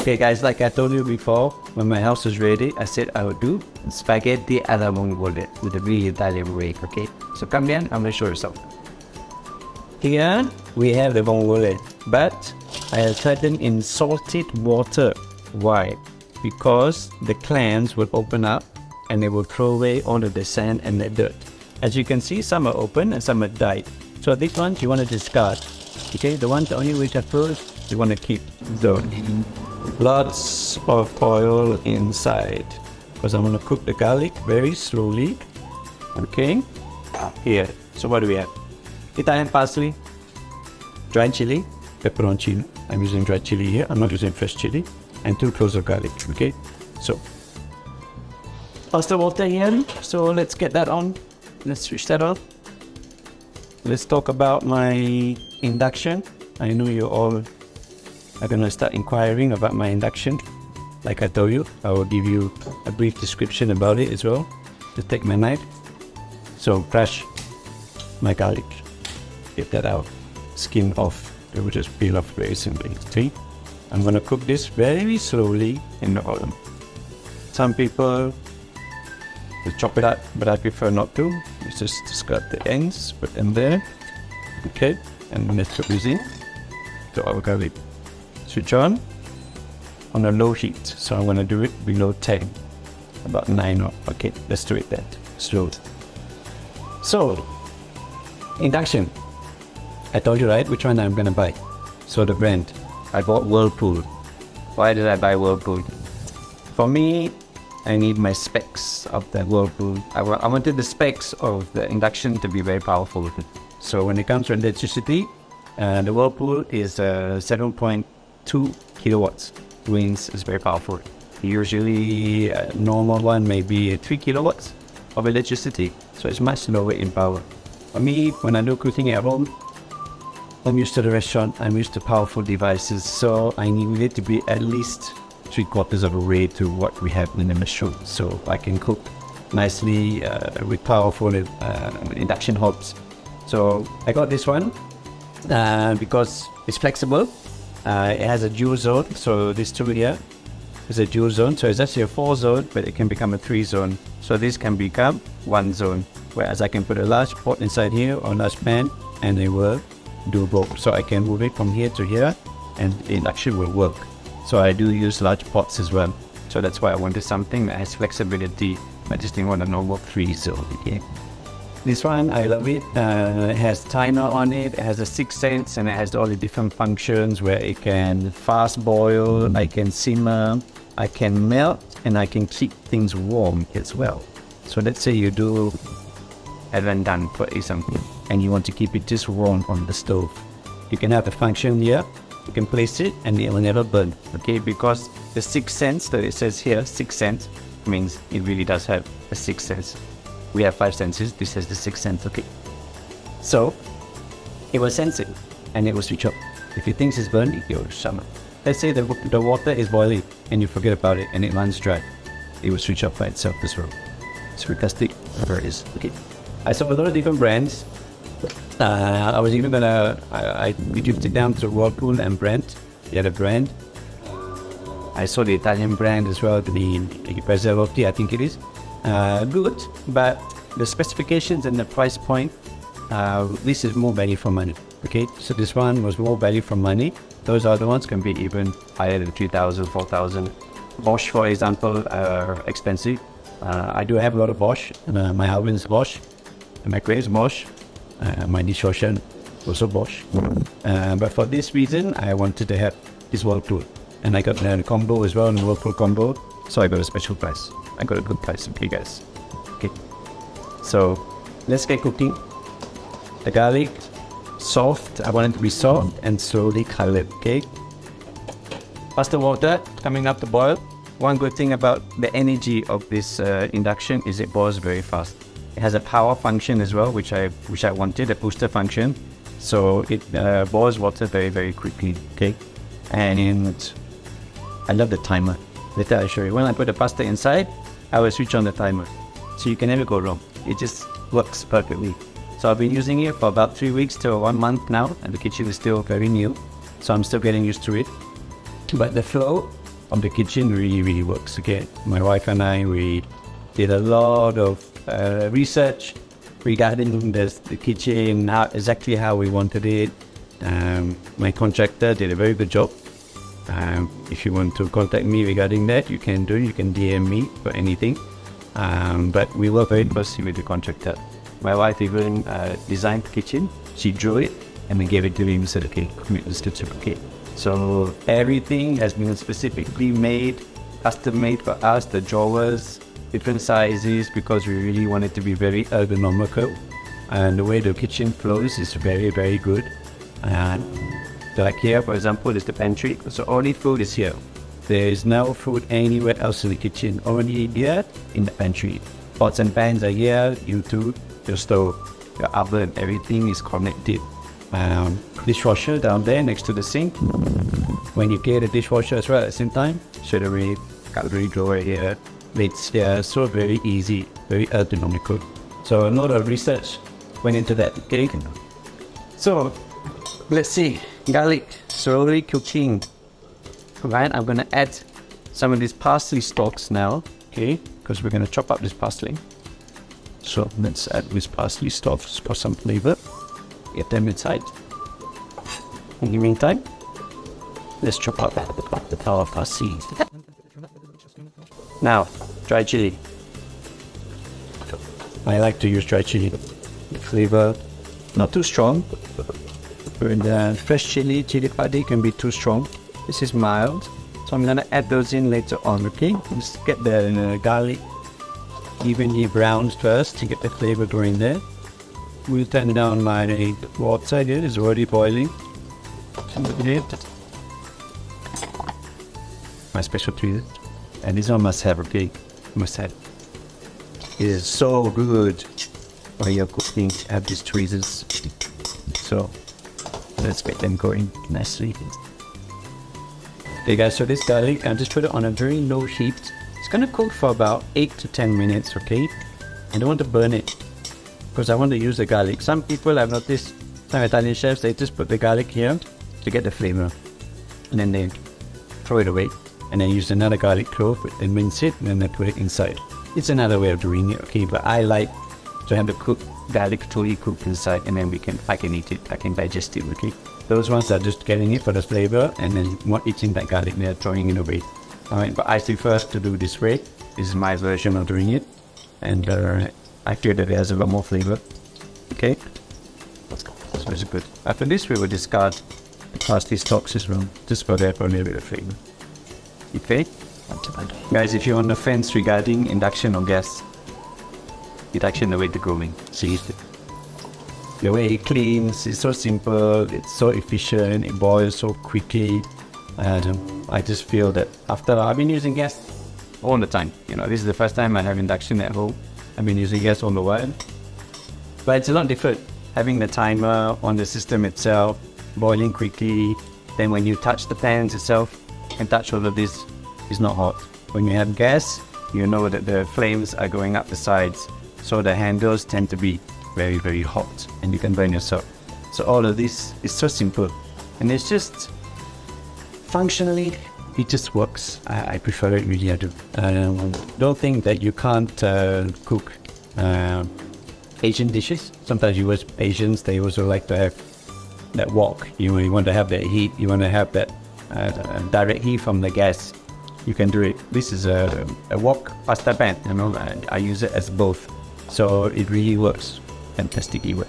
Okay guys, like I told you before, when my house was ready, I said I would do spaghetti alla Vongole with a real Italian way, okay? So come in, I'm gonna show you something. Here we have the Vongole, but I have tried them in salted water. Why? Because the clams will open up and they will throw away all of the sand and the dirt. As you can see, some are open and some are dyed. So these ones you want to discard. Okay, the ones only which are first, you want to keep. So lots of oil inside because I'm going to cook the garlic very slowly. Okay, here. So what do we have? Italian parsley, dried chili, pepperoncino. I'm using dried chili here. I'm not using fresh chili. And 2 cloves of garlic. Okay, so pasta water here. So let's get that on. Let's switch that off. Let's talk about my induction. I know you all are going to start inquiring about my induction. Like I told you, I will give you a brief description about it as well. Just take my knife. So crush my garlic. Get that out. Skin off. It will just peel off very simply. See? I'm going to cook this very slowly in the oil. Some people will chop it up, but I prefer not to. Let's just discard the ends, put them there. Okay, and let's put this in to our garlic. Switch on a low heat. So I'm going to do it below 10, about 9 or okay. Let's do it that slow. So induction. I told you right which one I'm going to buy. So the brand. I bought Whirlpool. Why did I buy Whirlpool? For me, I need my specs of the Whirlpool. I wanted the specs of the induction to be very powerful. So when it comes to electricity, the Whirlpool is 7.2 kilowatts. Means it's very powerful. Usually a normal one may be 3 kilowatts of electricity. So it's much lower in power. For me, when I do cooking at home, I'm used to the restaurant, I'm used to powerful devices, so I need it to be at least 3/4 of a way to what we have in the restaurant. So I can cook nicely with powerful induction hobs. So I got this one because it's flexible. It has a dual zone, so this tool here is a dual zone. So it's actually a 4 zone, but it can become a 3 zone. So this can become 1 zone, whereas I can put a large pot inside here or a large pan and it will do both. So I can move it from here to here and the induction will work. So I do use large pots as well. So that's why I wanted something that has flexibility. I just didn't want a normal 3 zone. Okay. This one, I love it. It has timer on it. It has a 6 sense and it has all the different functions where it can fast boil, I can simmer, I can melt, and I can keep things warm as well. So let's say you do a rendang, for example, and you want to keep it just warm on the stove. You can have the function here. You can place it and it will never burn. Okay, because the 6 sense that it says here, 6 sense, means it really does have a 6 sense. We have 5 senses. This has the 6 sense. Okay, so it will sense it and it will switch off. If it thinks it's burned, it will shut off. Let's say the water is boiling and you forget about it and it runs dry. It will switch off by itself as well. It's fantastic. There it is. Okay, I saw a lot of different brands. I was even gonna I reduced it down to Whirlpool and Brent, the other brand. I saw the Italian brand as well, the Preservati, I think it is. Good, but the specifications and the price point, this is more value for money. Okay, so this one was more value for money. Those other ones can be even higher than 3,000, 4,000. Bosch, for example, are expensive. I do have a lot of Bosch. My oven is Bosch, and my is Bosch. My dishwasher also Bosch. But for this reason, I wanted to have this Whirlpool. And I got the combo as well, the Whirlpool combo. So I got a special price. I got a good price, okay guys. Okay. So let's get cooking. The garlic, soft. I want it to be soft and slowly colored, okay? Pasta water coming up to boil. One good thing about the energy of this induction is it boils very fast. It has a power function as well, which I wanted, a booster function. So it boils water very, very quickly, okay? And I love the timer. Later I'll show you. When I put the pasta inside, I will switch on the timer. So you can never go wrong. It just works perfectly. So I've been using it for about 3 weeks to 1 month now, and the kitchen is still very new. So I'm still getting used to it. But the flow of the kitchen really works. Okay, my wife and I, we did a lot of research regarding the kitchen, exactly how we wanted it. My contractor did a very good job. If you want to contact me regarding that, you can DM me for anything. But we work very closely with the contractor. My wife even designed the kitchen. She drew it and we gave it to him. Said, okay, commit this to okay. So everything has been specifically made, custom made for us. The drawers, different sizes, because we really want it to be very ergonomical. And the way the kitchen flows is very good. And like here, for example, is the pantry. So only food is here. There is no food anywhere else in the kitchen. Only here in the pantry. Pots and pans are here. YouTube, your stove, your oven, everything is connected. Dishwasher down there next to the sink. When you get a dishwasher as well at the same time, straight away, cutlery drawer here. It's so very easy, very ergonomical. So a lot of research went into that. Okay. So let's see, garlic slowly cooking. Right, I'm gonna add some of these parsley stalks now. Okay, because we're gonna chop up this parsley. So let's add these parsley stalks for some flavor. Get them inside. In the meantime, let's chop up the flower parsley. Now, dry chili. I like to use dry chili. The flavor, not too strong. When fresh chili padi can be too strong. This is mild. So I'm gonna add those in later on, okay? Just get the garlic evenly browned first to get the flavor going there. We'll turn down my water here, it's already boiling. My special tweezers. And this one must have, okay? Must have. It is so good while you're cooking to have these tweezers. So let's get them going nicely. Okay guys, so this garlic, I just put it on a very low heat. It's gonna cook for about 8 to 10 minutes, okay? I don't want to burn it because I want to use the garlic. Some people I've noticed, some Italian chefs, they just put the garlic here to get the flavor. And then they throw it away. And then use another garlic clove and mince it and then they put it inside. It's another way of doing it, okay? But I like to have the garlic totally cooked inside and then I can eat it, I can digest it, okay? Those ones are just getting it for the flavor and then not eating that garlic, they're throwing it away. Alright, but I prefer to do this way. This is my version of doing it. And I feel that it has a lot more flavor. Okay? So it's good. After this, we will discard the parsley stalks as well, just for that for a little bit of flavor. Okay? Guys, if you're on the fence regarding induction or gas, induction the way to go in. See, the way it cleans, it's so simple, it's so efficient, it boils so quickly. And I just feel that after I've been using gas all the time. You know, this is the first time I have induction at home. I've been using gas all the while. But it's a lot different. Having the timer on the system itself, boiling quickly. Then when you touch the pans itself and touch all of this, it's not hot. When you have gas, you know that the flames are going up the sides. So the handles tend to be very hot and you can burn yourself. So all of this is so simple. And it's just, functionally, it just works. I prefer it really, I do. Don't think that you can't cook Asian dishes. Sometimes you watch Asians, they also like to have that wok. You want to have that heat, you want to have that direct heat from the gas. You can do it. This is a wok pasta pan, you know, I use it as both. So it really works fantastically well.